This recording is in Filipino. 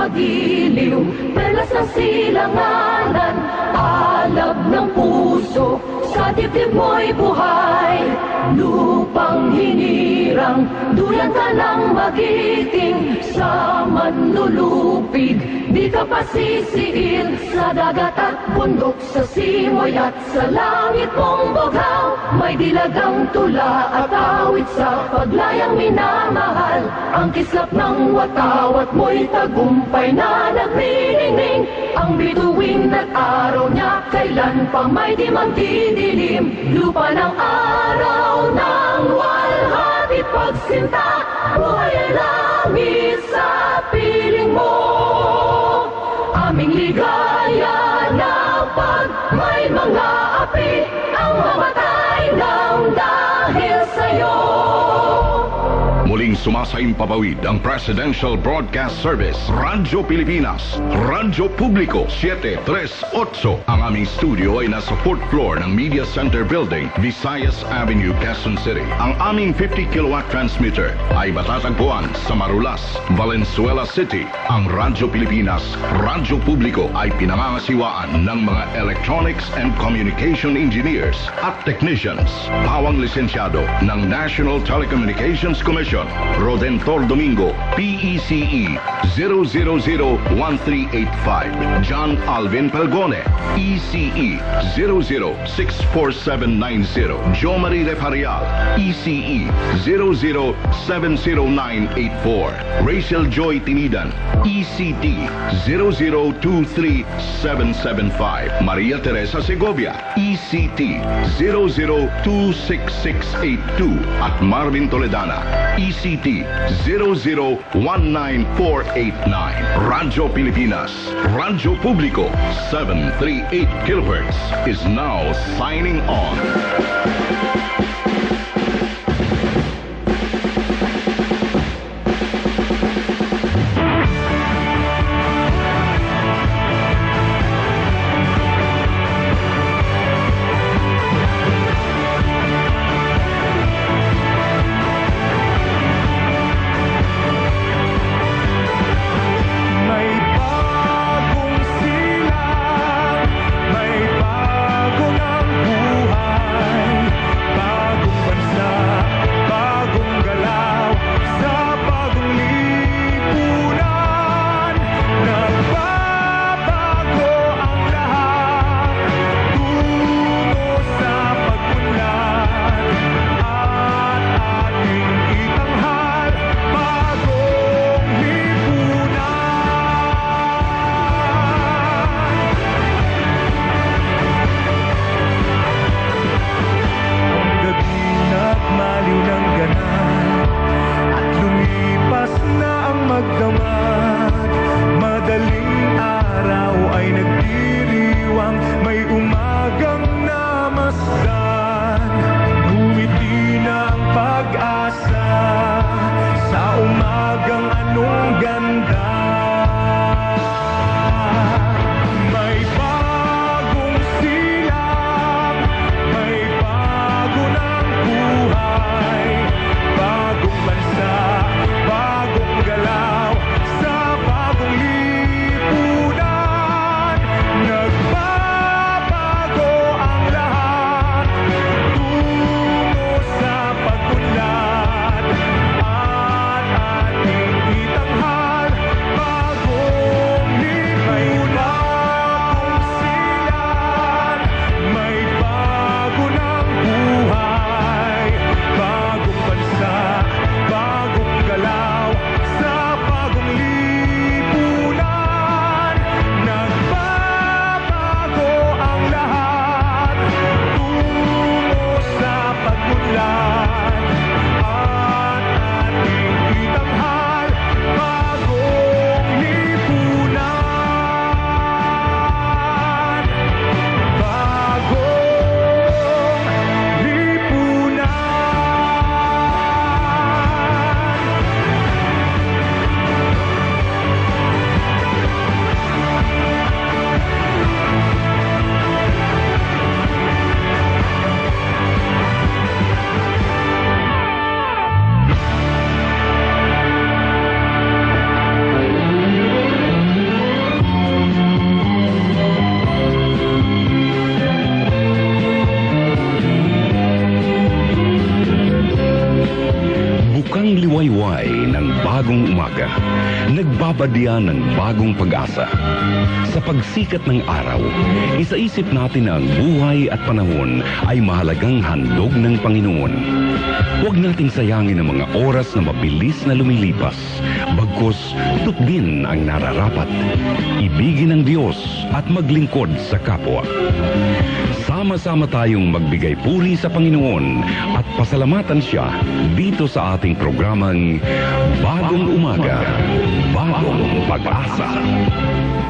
magiliw, perlas ng silanganan, alab ng puso, sa dibdib mo'y buhay. Lupang hinirang, duyan ka ng magiting, sa manlulupig, di ka pasisiil. Sa dagat at bundok, sa simoy at sa langit mong bughaw, may dilagang tula at awit sa paglayang minamahal. Ang kislap ng watawat mo'y tagumpay na nagniningning, ang bituin at araw niya kailan pa may di magdidilim. Lupa ng araw ng walhati pagsinta, buhay ay langit sa piling mo. Aming ligaya na pag may mga api, ang mamatay ng dahil sa'yo. Muling sumasaimpapawid ang Presidential Broadcast Service, Radyo Pilipinas, Radyo Publiko 738. Ang aming studio ay nasa 4th floor ng Media Center Building, Visayas Avenue, Quezon City. Ang aming 50 kilowatt transmitter ay matatagpuan sa Marulas, Valenzuela City. Ang Radyo Pilipinas, Radyo Publiko ay pinangangasiwaan ng mga electronics and communication engineers at technicians. Pawang lisensyado ng National Telecommunications Commission, Rodentor Domingo, PECE 0001385. John Alvin Pelgone, ECE 006470. Jo Marie Reparial, ECE 0070984. Rachel Joy Tinidan, ECT 0023775. Maria Teresa Segovia, ECT 0026682. At Marvin Toledana, ECT 0019489. Radyo Pilipinas, Radyo Publiko 738 kHz is now signing on. May bago ng buhay. Naghiwayway ng bagong umaga. Nagbabadya ng bagong pag-asa. Sa pagsikat ng araw, isaisip natin na ang buhay at panahon ay mahalagang handog ng Panginoon. Huwag nating sayangin ang mga oras na mabilis na lumilipas. Bagkus, tutbin ang nararapat. Ibigin ang Diyos at maglingkod sa kapwa. Sama-sama tayong magbigay puri sa Panginoon at pasalamatan siya dito sa ating programang Bagong Umaga, Bagong Pag-asa.